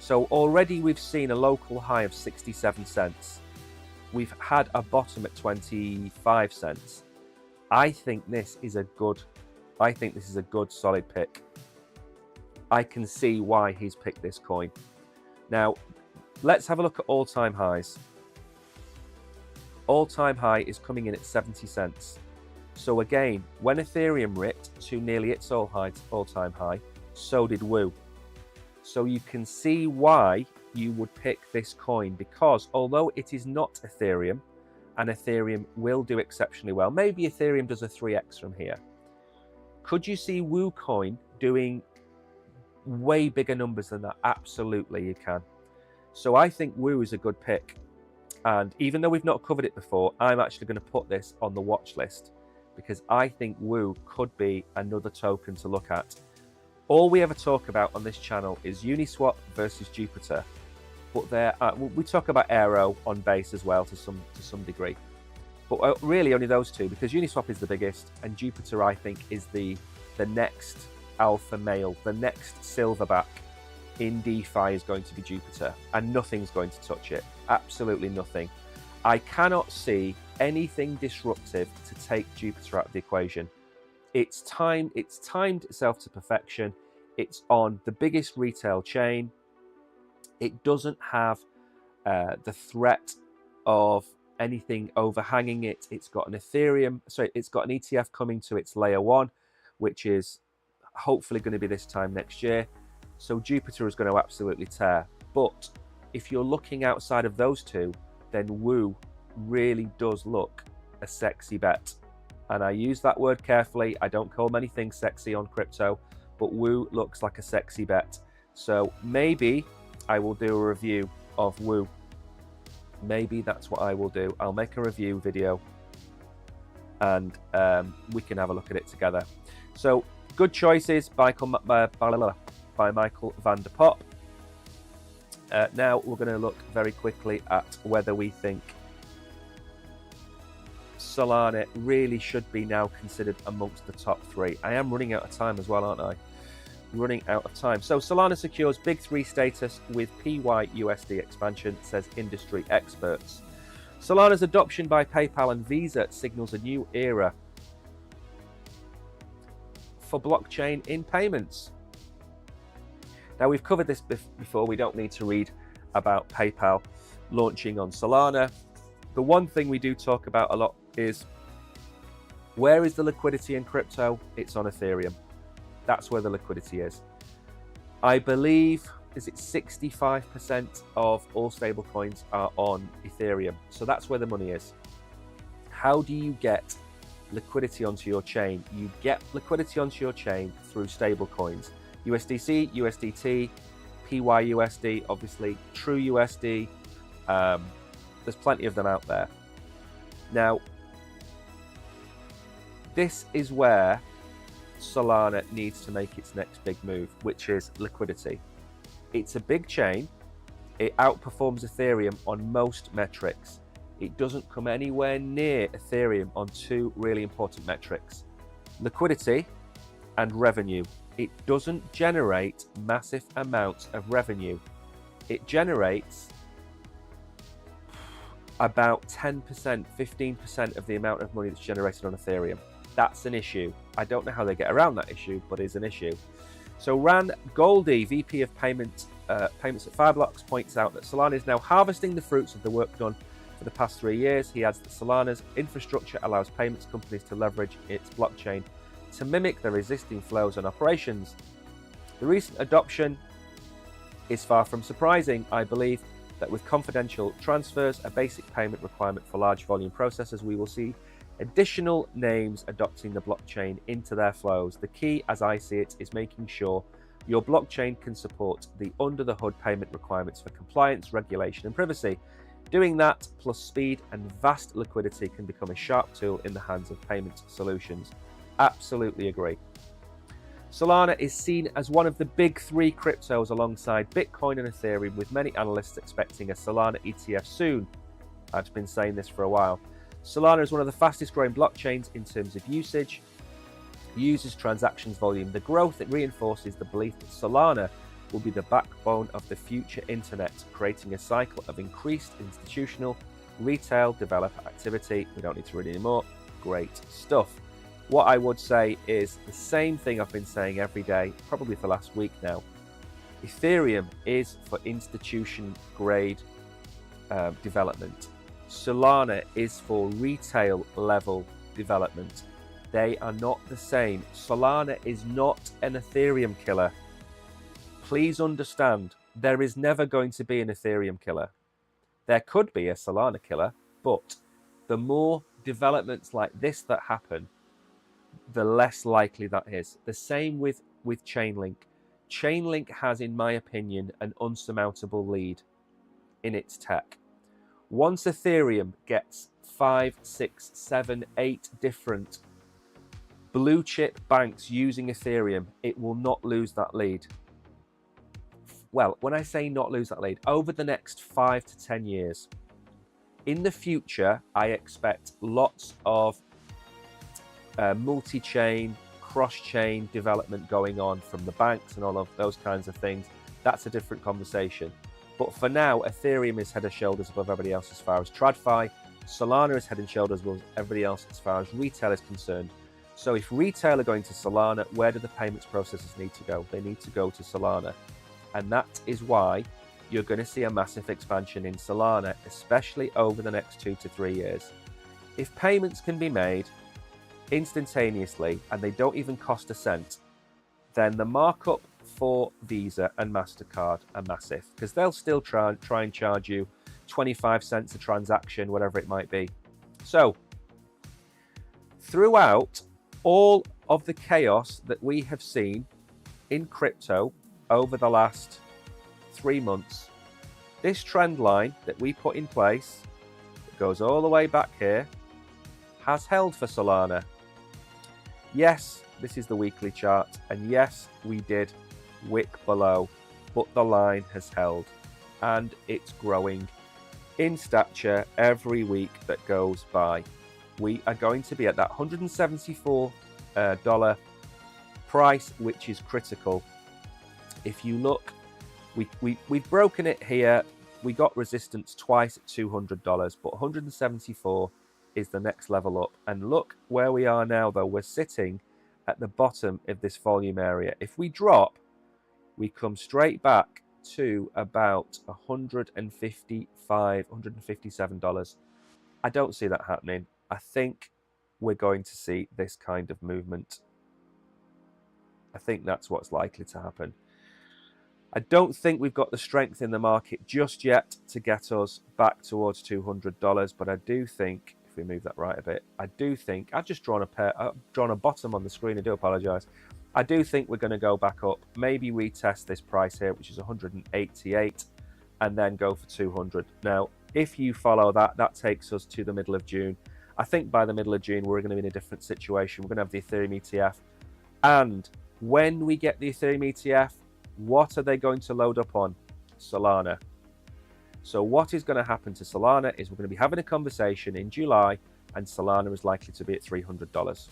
So already we've seen a local high of 67 cents. We've had a bottom at 25 cents. I think this is a good solid pick. I can see why he's picked this coin. Now, let's have a look at all-time highs. All-time high is coming in at 70 cents. So again, when Ethereum ripped to nearly its all-time high, so did Woo. So you can see why you would pick this coin, because although it is not Ethereum, and Ethereum will do exceptionally well, maybe Ethereum does a 3x from here. Could you see WooCoin doing way bigger numbers than that? Absolutely, you can. So I think Woo is a good pick. And even though we've not covered it before, I'm actually going to put this on the watch list, because I think Woo could be another token to look at. All we ever talk about on this channel is Uniswap versus Jupiter, but we talk about Aero on base as well to some degree, but really only those two, because Uniswap is the biggest and Jupiter, I think, is the next alpha male, the next silverback in DeFi is going to be Jupiter, and nothing's going to touch it. Absolutely nothing. I cannot see anything disruptive to take Jupiter out of the equation. It's timed itself to perfection. It's on the biggest retail chain. It doesn't have the threat of anything overhanging it. It's got an it's got an ETF coming to its layer 1, which is hopefully going to be this time next year. So Jupiter is going to absolutely tear. But if you're looking outside of those two, then Woo really does look a sexy bet. And I use that word carefully. I don't call many things sexy on crypto, but Woo looks like a sexy bet. So maybe I will do a review of Woo. Maybe that's what I will do. I'll make a review video and we can have a look at it together. So good choices by Michael van der Pop. Now we're going to look very quickly at whether we think Solana really should be now considered amongst the top 3. I am running out of time as well, aren't I? Running out of time. So Solana secures Big 3 status with PYUSD expansion, says industry experts. Solana's adoption by PayPal and Visa signals a new era for blockchain in payments. Now, we've covered this before. We don't need to read about PayPal launching on Solana. The one thing we do talk about a lot is, where is the liquidity in crypto? It's on Ethereum. That's where the liquidity is. I believe, is it 65% of all stable coins are on Ethereum. So that's where the money is. How do you get liquidity onto your chain? You get liquidity onto your chain through stable coins. USDC, USDT, PYUSD, obviously, TrueUSD. There's plenty of them out there. Now, this is where Solana needs to make its next big move, which is liquidity. It's a big chain. It outperforms Ethereum on most metrics. It doesn't come anywhere near Ethereum on 2 really important metrics: liquidity and revenue. It doesn't generate massive amounts of revenue. It generates about 10%, 15% of the amount of money that's generated on Ethereum. That's an issue. I don't know how they get around that issue, but it's an issue. So Ran Goldie, VP of payments at Fireblocks, points out that Solana is now harvesting the fruits of the work done for the past 3 years. He adds that Solana's infrastructure allows payments companies to leverage its blockchain to mimic their existing flows and operations. The recent adoption is far from surprising. I believe that with confidential transfers, a basic payment requirement for large volume processors, we will see additional names adopting the blockchain into their flows. The key, as I see it, is making sure your blockchain can support the under-the-hood payment requirements for compliance, regulation, and privacy. Doing that, plus speed and vast liquidity, can become a sharp tool in the hands of payment solutions. Absolutely agree. Solana is seen as one of the big 3 cryptos alongside Bitcoin and Ethereum, with many analysts expecting a Solana ETF soon. I've been saying this for a while. Solana is one of the fastest growing blockchains in terms of usage, users, transactions volume. The growth, it reinforces the belief that Solana will be the backbone of the future internet, creating a cycle of increased institutional, retail, developer activity. We don't need to read anymore. Great stuff. What I would say is the same thing I've been saying every day, probably for the last week now. Ethereum is for institution grade development. Solana is for retail level development. They are not the same. Solana is not an Ethereum killer. Please understand, there is never going to be an Ethereum killer. There could be a Solana killer, but the more developments like this that happen, the less likely that is. The same with Chainlink. Chainlink has, in my opinion, an unsurmountable lead in its tech. Once Ethereum gets 5, 6, 7, 8 different blue chip banks using Ethereum, it will not lose that lead. Well, when I say not lose that lead, over the next 5 to 10 years. In the future, I expect lots of multi-chain, cross-chain development going on from the banks and all of those kinds of things. That's a different conversation. But for now, Ethereum is head and shoulders above everybody else as far as TradFi. Solana is head and shoulders above everybody else as far as retail is concerned. So if retail are going to Solana, where do the payments processors need to go? They need to go to Solana. And that is why you're going to see a massive expansion in Solana, especially over the next 2 to 3 years. If payments can be made instantaneously and they don't even cost a cent, then the markup for Visa and MasterCard are massive, because they'll still try and charge you 25 cents a transaction, whatever it might be. So throughout all of the chaos that we have seen in crypto over the last 3 months, this trend line that we put in place, that goes all the way back here, has held for Solana. Yes, this is the weekly chart, and yes, we did wick below, but the line has held, and it's growing in stature every week that goes by. We are going to be at that $174 price, which is critical. If you look, we've broken it here. We got resistance twice at $200, but 174 is the next level up. And look where we are now, though. We're sitting at the bottom of this volume area. If we drop, we come straight back to about $155, $157. I don't see that happening. I think we're going to see this kind of movement. I think that's what's likely to happen. I don't think we've got the strength in the market just yet to get us back towards $200, but I do think, if we move that right a bit, I do think, I've just drawn a bottom on the screen, I do apologise. I do think we're going to go back up, maybe retest this price here, which is 188, and then go for 200. Now, if you follow that, that takes us to the middle of June. I think by the middle of June, we're going to be in a different situation. We're going to have the Ethereum ETF. And when we get the Ethereum ETF, what are they going to load up on? Solana. So what is going to happen to Solana is we're going to be having a conversation in July, and Solana is likely to be at $300.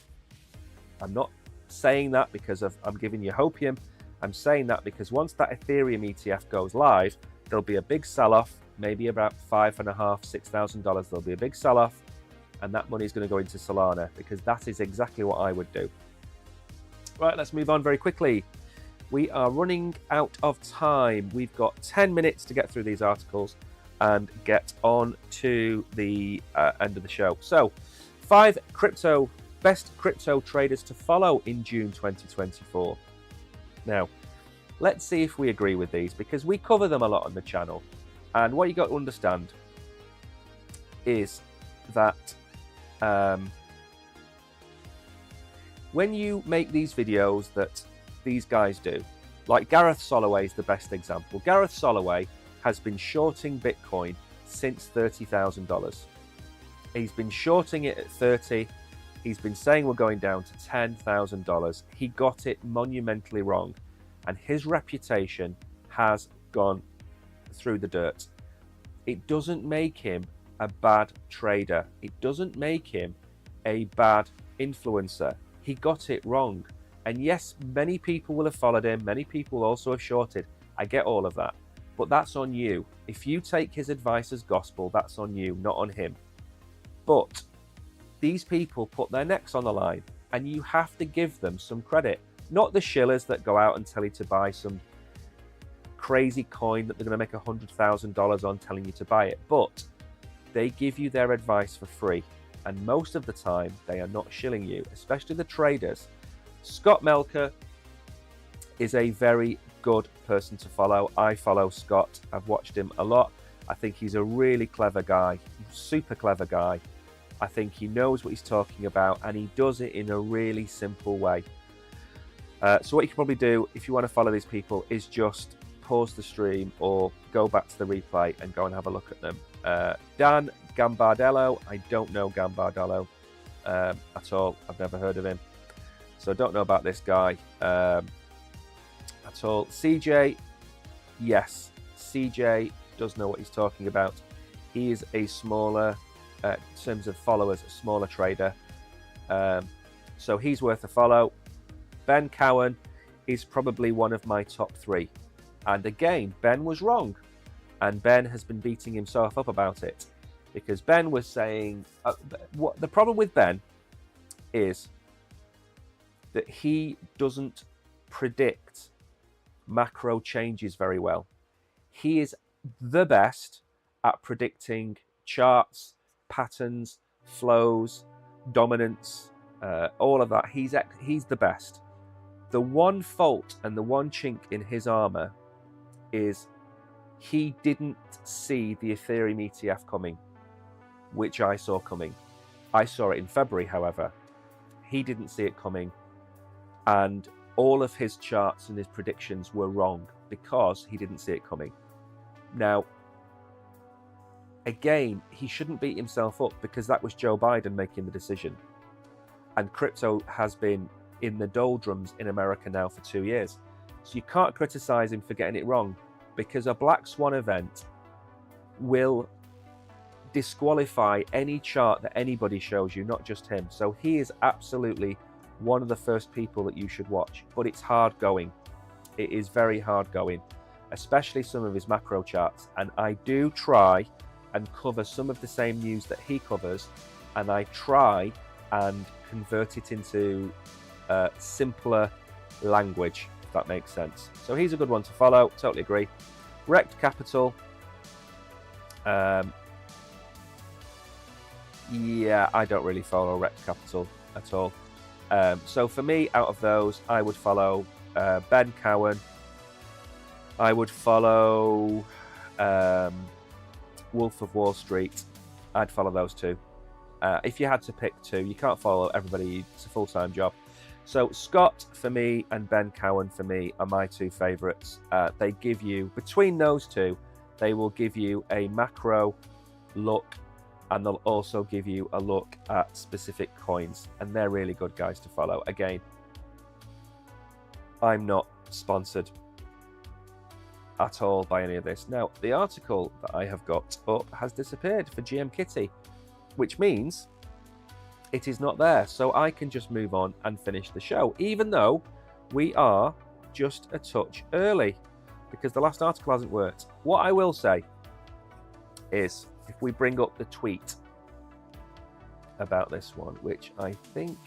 I'm not saying that because I'm giving you hopium. I'm saying that because once that Ethereum ETF goes live, there'll be a big sell-off, maybe about $5,500, $6,000. There'll be a big sell-off, and that money is going to go into Solana, because that is exactly what I would do. Right, let's move on very quickly. We are running out of time. We've got 10 minutes to get through these articles and get on to the end of the show. So, 5 best crypto traders to follow in June 2024. Now, let's see if we agree with these, because we cover them a lot on the channel. And what you got to understand is that when you make these videos that these guys do, like Gareth Soloway is the best example. Gareth Soloway has been shorting Bitcoin since $30,000. He's been shorting it at 30. He's been saying we're going down to $10,000. He got it monumentally wrong, and his reputation has gone through the dirt. It doesn't make him a bad trader. It doesn't make him a bad influencer. He got it wrong. And yes, many people will have followed him. Many people also have shorted. I get all of that. But that's on you. If you take his advice as gospel, that's on you, not on him. But these people put their necks on the line, and you have to give them some credit. Not the shillers that go out and tell you to buy some crazy coin that they're going to make $100,000 on telling you to buy it. But they give you their advice for free. And most of the time, they are not shilling you, especially the traders. Scott Melker is a very good person to follow. I follow Scott. I've watched him a lot. I think he's a really clever guy, super clever guy. I think he knows what he's talking about, and he does it in a really simple way. So what you can probably do if you want to follow these people is just pause the stream or go back to the replay and go and have a look at them. Dan Gambardello, I don't know Gambardello at all. I've never heard of him. So I don't know about this guy at all. CJ, yes, CJ does know what he's talking about. He is a smaller, in terms of followers, a smaller trader. So he's worth a follow. Ben Cowan is probably one of my top 3. And again, Ben was wrong. And Ben has been beating himself up about it. Because Ben was saying, what the problem with Ben is that he doesn't predict macro changes very well. He is the best at predicting charts, patterns, flows, dominance, all of that. He's the best. The one fault and the one chink in his armor is he didn't see the Ethereum ETF coming, which I saw coming. I saw it in February, however. He didn't see it coming, and all of his charts and his predictions were wrong because he didn't see it coming. Now, again, he shouldn't beat himself up because that was Joe Biden making the decision. And crypto has been in the doldrums in America now for 2 years. So you can't criticize him for getting it wrong, because a black swan event will disqualify any chart that anybody shows you, not just him. So he is absolutely one of the first people that you should watch, but it's hard going. It is very hard going, especially some of his macro charts. And I do try and cover some of the same news that he covers, and I try and convert it into simpler language, if that makes sense. So he's a good one to follow, totally agree. Rect Capital, yeah, I don't really follow Rect Capital at all. So for me, out of those, I would follow Ben Cowan. I would follow Wolf of Wall Street. I'd follow those two. If you had to pick two, you can't follow everybody. It's a full-time job. So Scott for me and Ben Cowan for me are my two favorites. They give you, between those two, they will give you a macro look, and they'll also give you a look at specific coins, and they're really good guys to follow. Again, I'm not sponsored at all by any of this. Now, the article that I have got up has disappeared for GM Kitty, which means it is not there. So I can just move on and finish the show, even though we are just a touch early because the last article hasn't worked. What I will say is, if we bring up the tweet about this one, which I think,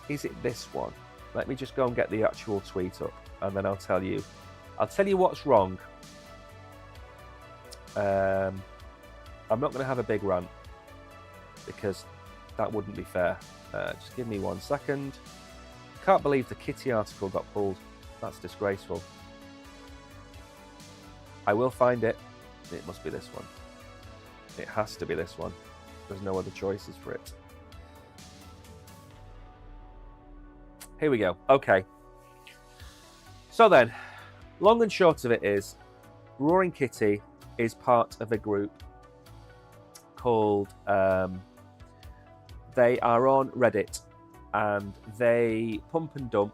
is it this one? Let me just go and get the actual tweet up, and then I'll tell you what's wrong. I'm not going to have a big rant because that wouldn't be fair. Just give me 1 second. Can't believe the Kitty article got pulled. That's disgraceful. I will find it. It must be this one. It has to be this one. There's no other choices for it. Here we go. Okay. So then, long and short of it is, Roaring Kitty is part of a group called, they are on Reddit, and they pump and dump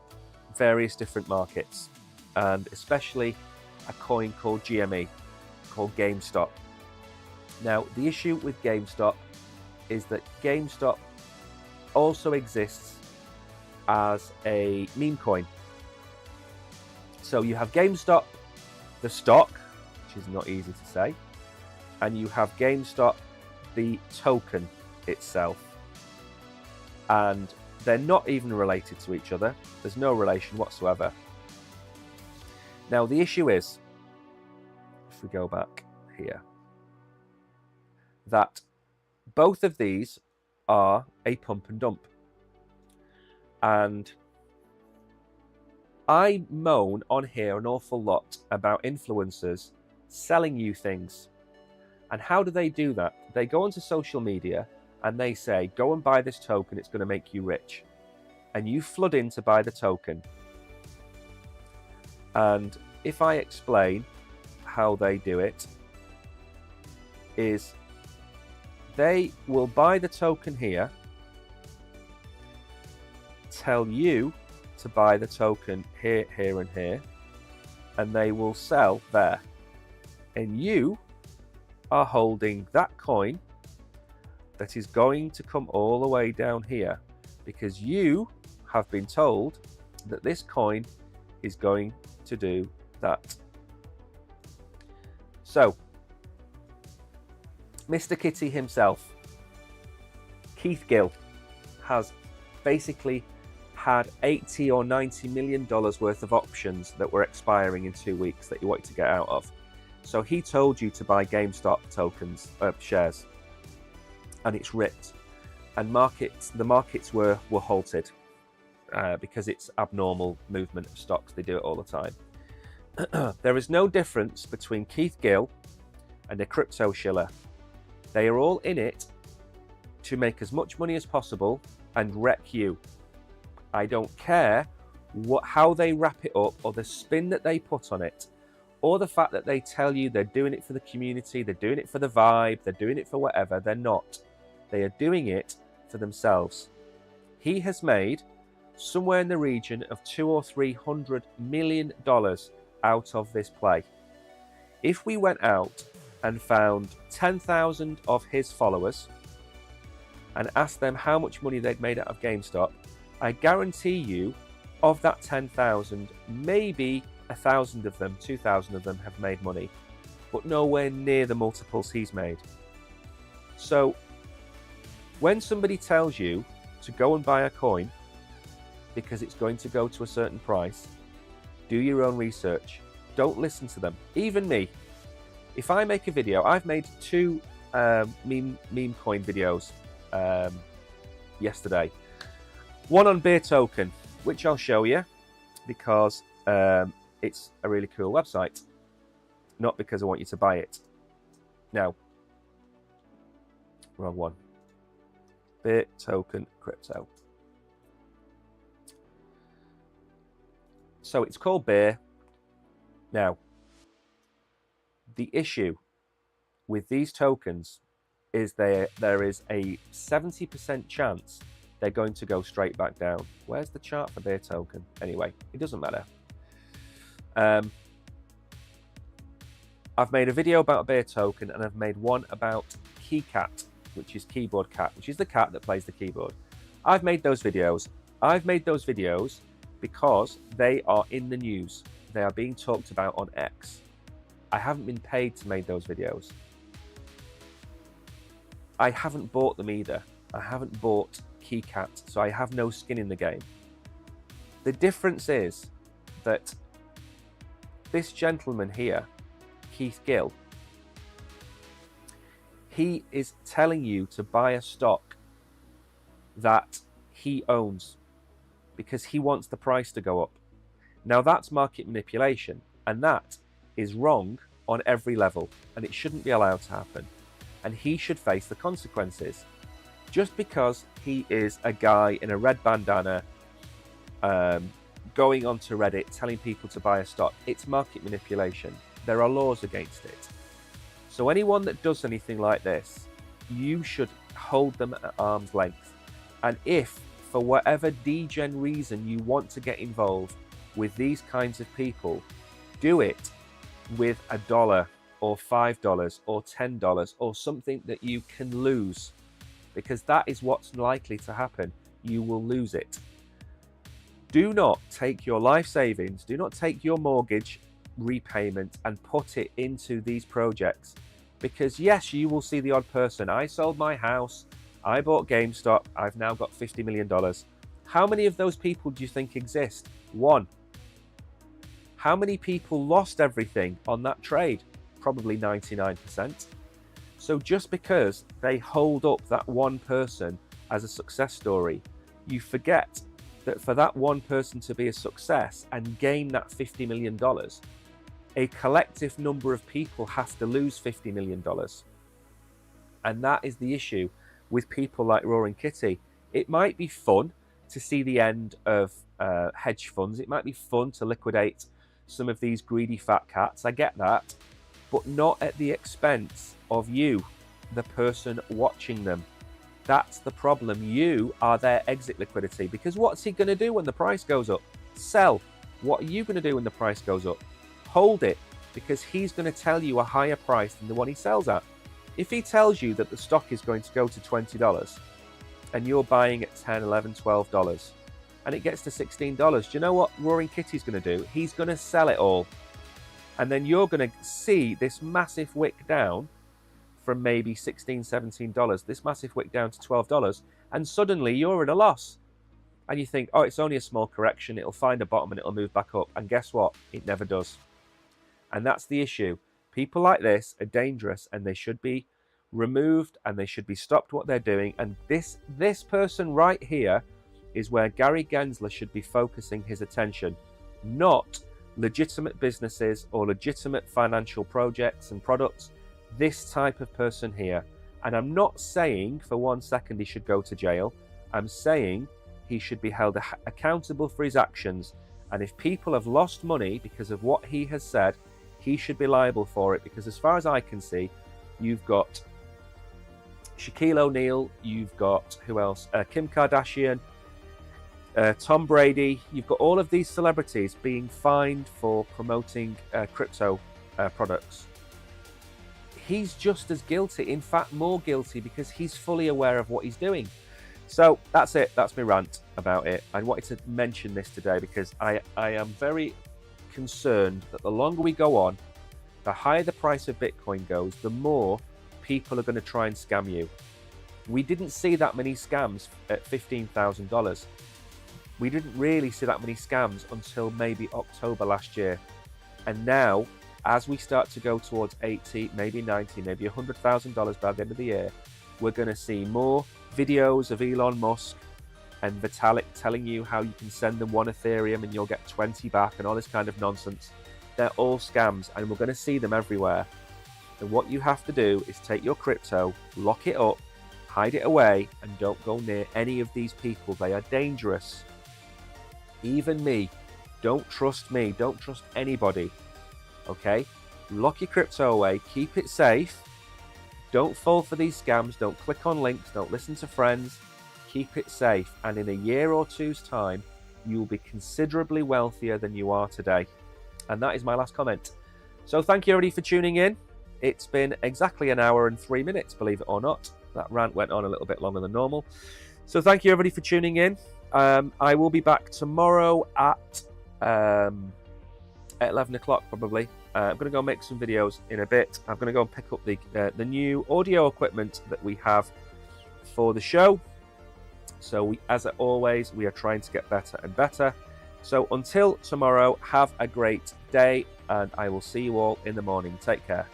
various different markets, and especially a coin called GME, called GameStop. Now, the issue with GameStop is that GameStop also exists as a meme coin. So you have GameStop, the stock, which is not easy to say, and you have GameStop, the token itself. And they're not even related to each other. There's no relation whatsoever. Now, the issue is, if we go back here, that both of these are a pump and dump. And I moan on here an awful lot about influencers selling you things. And how do they do that? They go onto social media and they say, go and buy this token, it's going to make you rich. And you flood in to buy the token. And if I explain how they do it, is they will buy the token here, tell you to buy the token here, here, and here, and they will sell there. And you are holding that coin that is going to come all the way down here because you have been told that this coin is going to do that. So, Mr. Kitty himself, Keith Gill, has basically had $80 or $90 million worth of options that were expiring in 2 weeks that you wanted to get out of. So he told you to buy GameStop tokens, shares, and it's ripped. And the markets were halted because it's abnormal movement of stocks. They do it all the time. There is no difference between Keith Gill and a crypto shiller. They are all in it to make as much money as possible and wreck you. I don't care how they wrap it up or the spin that they put on it, or the fact that they tell you they're doing it for the community, they're doing it for the vibe, they're doing it for whatever. They're not. They are doing it for themselves. He has made somewhere in the region of $200 or $300 million out of this play. If we went out and found 10,000 of his followers and asked them how much money they'd made out of GameStop, I guarantee you, of that 10,000, maybe 1,000 of them, 2,000 of them have made money, but nowhere near the multiples he's made. So when somebody tells you to go and buy a coin because it's going to go to a certain price, do your own research. Don't listen to them. Even me. If I make a video, I've made 2 meme coin videos yesterday. One on Bear Token, which I'll show you because it's a really cool website, not because I want you to buy it. Now, wrong one. Bear Token Crypto. So it's called Bear. Now, the issue with these tokens is there is a 70% chance they're going to go straight back down. Where's the chart for Bear Token? Anyway, it doesn't matter. I've made a video about Bear Token and I've made one about KeyCat, which is Keyboard Cat, which is the cat that plays the keyboard. I've made those videos. I've made those videos because they are in the news. They are being talked about on X. I haven't been paid to make those videos. I haven't bought them either. I haven't bought KeyCat, so I have no skin in the game. The difference is that this gentleman here, Keith Gill, he is telling you to buy a stock that he owns because he wants the price to go up. Now that's market manipulation, and that is wrong on every level, and it shouldn't be allowed to happen. And he should face the consequences. Just because he is a guy in a red bandana going onto Reddit telling people to buy a stock, it's market manipulation. There are laws against it. So anyone that does anything like this, you should hold them at arm's length. And if, for whatever degen reason, you want to get involved with these kinds of people, do it with $1 or $5 or $10 or something that you can lose, because that is what's likely to happen. You will lose it. Do not take your life savings, do not take your mortgage repayment and put it into these projects. Because yes, you will see the odd person. I sold my house, I bought GameStop, I've now got $50 million. How many of those people do you think exist? One. How many people lost everything on that trade? Probably 99%. So just because they hold up that one person as a success story, you forget that for that one person to be a success and gain that $50 million, a collective number of people have to lose $50 million. And that is the issue with people like Roaring Kitty. It might be fun to see the end of hedge funds. It might be fun to liquidate some of these greedy fat cats. I get that, but not at the expense of you, the person watching them. That's the problem. You are their exit liquidity, because what's he going to do when the price goes up? Sell. What are you going to do when the price goes up? Hold it, because he's going to tell you a higher price than the one he sells at. If he tells you that the stock is going to go to $20 and you're buying at $10, $11, $12 and it gets to $16, do you know what Roaring Kitty's going to do? He's going to sell it all. And then you're going to see this massive wick down from maybe $16, $17, this massive wick down to $12, and suddenly you're in a loss. And you think, oh, it's only a small correction, it'll find a bottom and it'll move back up. And guess what? It never does. And that's the issue. People like this are dangerous and they should be removed and they should be stopped what they're doing. And this person right here is where Gary Gensler should be focusing his attention, not legitimate businesses or legitimate financial projects and products. This type of person here. And I'm not saying for 1 second he should go to jail. I'm saying he should be held accountable for his actions. And if people have lost money because of what he has said, he should be liable for it. Because as far as I can see, you've got Shaquille O'Neal, you've got, who else? Kim Kardashian, Tom Brady. You've got all of these celebrities being fined for promoting crypto products. He's just as guilty, in fact more guilty, because he's fully aware of what he's doing. So that's it, that's my rant about it. I wanted to mention this today because I am very concerned that the longer we go on, the higher the price of Bitcoin goes, the more people are going to try and scam you. We didn't see that many scams at $15,000. We didn't really see that many scams until maybe October last year. And now, as we start to go towards 80, maybe 90, maybe $100,000 by the end of the year, we're going to see more videos of Elon Musk and Vitalik telling you how you can send them 1 Ethereum and you'll get 20 back and all this kind of nonsense. They're all scams and we're going to see them everywhere. And what you have to do is take your crypto, lock it up, hide it away, and don't go near any of these people. They are dangerous. Even me. Don't trust me. Don't trust anybody. Okay? Lock your crypto away. Keep it safe. Don't fall for these scams. Don't click on links. Don't listen to friends. Keep it safe. And in a year or two's time, you will be considerably wealthier than you are today. And that is my last comment. So thank you everybody for tuning in. It's been exactly 1 hour and 3 minutes, believe it or not. That rant went on a little bit longer than normal. So thank you everybody for tuning in. I will be back tomorrow at 11 o'clock probably. I'm going to go make some videos in a bit. I'm going to go and pick up the new audio equipment that we have for the show. So as always, we are trying to get better and better. So until tomorrow, have a great day, and I will see you all in the morning. Take care.